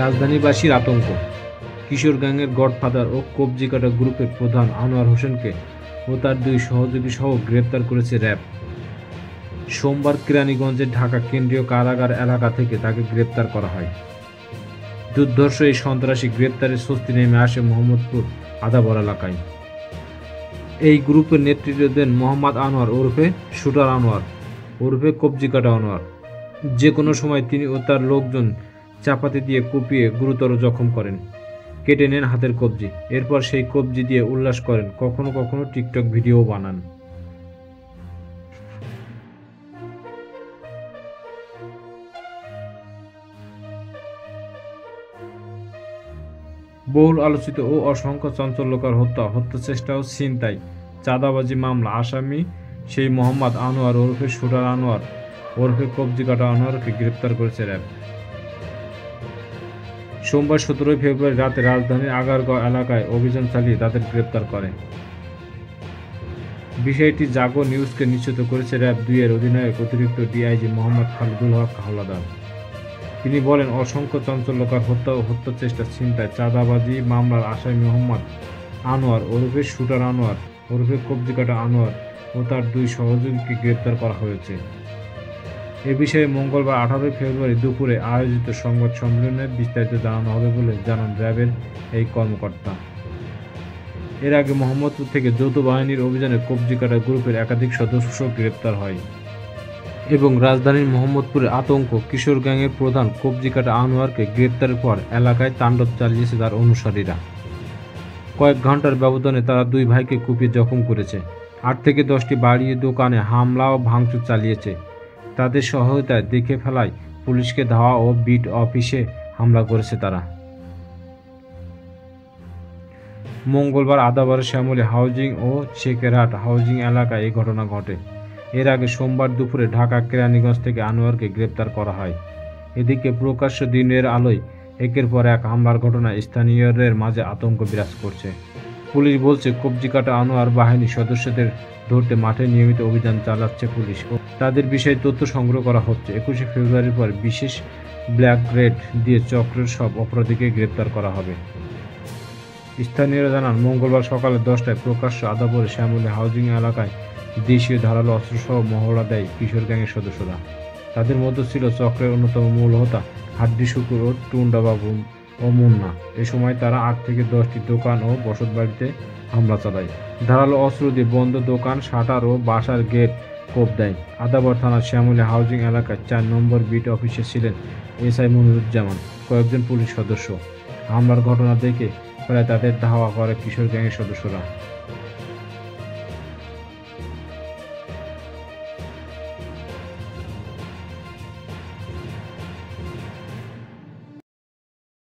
রাজধানীবাসীর আতঙ্ক। কিশোর গ্যাংয়ের গডফাদার ও কবজি কাটা গ্রুপের প্রধান আনোয়ার হোসেনকে ও তার দুই সহযোগী সহ গ্রেপ্তার করেছে র্যাব। সোমবার কেরানীগঞ্জের ঢাকা কেন্দ্রীয় কারাগার এলাকা থেকে তাকে গ্রেপ্তার করা হয়। দুর্ধর্ষ এই সন্ত্রাসী গ্রেপ্তারের স্বস্তি নেমে আসে মোহাম্মদপুর আদাবর এলাকায়। এই গ্রুপের নেতৃত্ব দেন মোহাম্মদ আনোয়ার ওরফে শুটার আনোয়ার ওরফে কবজি কাটা আনোয়ার। যে কোনো সময় তিনি ও তার লোকজন চাপাতি দিয়ে কুপিয়ে গুরুতর জখম করেন, কেটে নেন হাতের কবজি। এরপর সেই কবজি দিয়ে উল্লাস করেন, কখনো কখনো টিকটক ভিডিও বানান। বহুল আলোচিত ও অসংখ্য চাঞ্চল্যকর হত্যা চেষ্টা ও ছিনতাই, চাঁদাবাজি মামলা আসামি সেই মোহাম্মদ আনোয়ার ওরফে শুটার আনোয়ার ওরফে কবজি কাটা আনোয়ারকে গ্রেপ্তার করেছে র্যাব। সোমবার 17 ফেব্রুয়ারি রাতে রাজধানীর আগারগাঁও এলাকায় অভিযান চালিয়ে তাদের গ্রেপ্তার করে। বিষয়টি জাগো নিউজকে নিশ্চিত করেছে র্যাব 2 এর অধিনায়ক অতিরিক্ত ডিআইজি মোহাম্মদ খালিদুল হক হাওলাদার। তিনি বলেন, অসংখ্য চাঞ্চল্যকর হত্যা ও হত্যা চেষ্টা, ছিনতাই, চাঁদাবাজি মামলার আসামি মোহাম্মদ আনোয়ার ওরফে শুটার আনোয়ার ওরফে কবজি কাটা আনোয়ার ও তার দুই সহযোগীকে গ্রেপ্তার করা হয়েছে। এ বিষয়ে মঙ্গলবার 18 ফেব্রুয়ারি দুপুরে আয়োজিত সংবাদ সম্মেলনে বিস্তারিত জানানো হবে বলে জানান র্যাবের এই কর্মকর্তা। এর আগে মোহাম্মদপুর থেকে যৌথ বাহিনীর অভিযানে কবজি কাটা গ্রুপের একাধিক সদস্য গ্রেপ্তার হয় এবং রাজধানীর মোহাম্মদপুরে আতঙ্ক। কিশোর গ্যাংয়ের প্রধান কবজি কাটা আনোয়ারকে গ্রেপ্তারের পর এলাকায় তাণ্ডব চালিয়েছে তার অনুসারীরা। কয়েক ঘন্টার ব্যবধানে তারা দুই ভাইকে কুপিয়ে জখম করেছে। 8 থেকে 10টি বাড়ি দোকানে হামলা ও ভাঙচুর চালিয়েছে। তাদের সহায়তায় দেখে ফেলায় পুলিশকে ধাওয়া ও বিট অফিসে হামলা করেছে তারা। মঙ্গলবার আদাবরের শ্যামলী হাউজিং ও শেখেরহাট হাউজিং এলাকায় এই ঘটনা ঘটে। এর আগে সোমবার দুপুরে ঢাকা কেরানীগঞ্জ থেকে আনোয়ারকে গ্রেপ্তার করা হয়। এদিকে প্রকাশ্য দিনের আলোয় একের পর এক হামলার ঘটনায় স্থানীয়দের মাঝে আতঙ্ক বিরাজ করছে। পুলিশ বলছে, কবজি কাটা আনোয়ার বাহিনীর সদস্যদের ধরতে মাঠে নিয়মিত অভিযান চালাচ্ছে পুলিশ ও তাদের বিষয়ে তথ্য সংগ্রহ করা হচ্ছে। 21 ফেব্রুয়ারির পর বিশেষ ব্ল্যাক গ্রেড দিয়ে চক্রের সব অপরাধীকে গ্রেপ্তার করা হবে। স্থানীয়রা জানান, মঙ্গলবার সকালে 10টায় প্রকাশ্য আদাবরে শ্যামলী হাউজিং এলাকায় দেশীয় ধারালো অস্ত্রসহ মহড়া দেয় কিশোর গ্যাংয়ের সদস্যরা। তাদের মধ্যে ছিল চক্রের অন্যতম মূল হোতা হাড্ডি শুকুর ও টুন্ডা বাবু ও মুন্না। এ সময় তারা 8 থেকে 10টি দোকান ও বসতবাড়িতে হামলা চালায়। ধারালো অস্ত্র দিয়ে বন্ধ দোকান, শাটার ও বাসার গেট কোপ দেয়। আদাবর থানার শ্যামলী হাউজিং এলাকায় 4 নম্বর বিট অফিসে ছিলেন এসআই মনিরুজ্জামান কয়েকজন পুলিশ সদস্য। হামলার ঘটনা দেখে প্রায় তাদের ধাওয়া করে কিশোর গ্যাংয়ের সদস্যরা।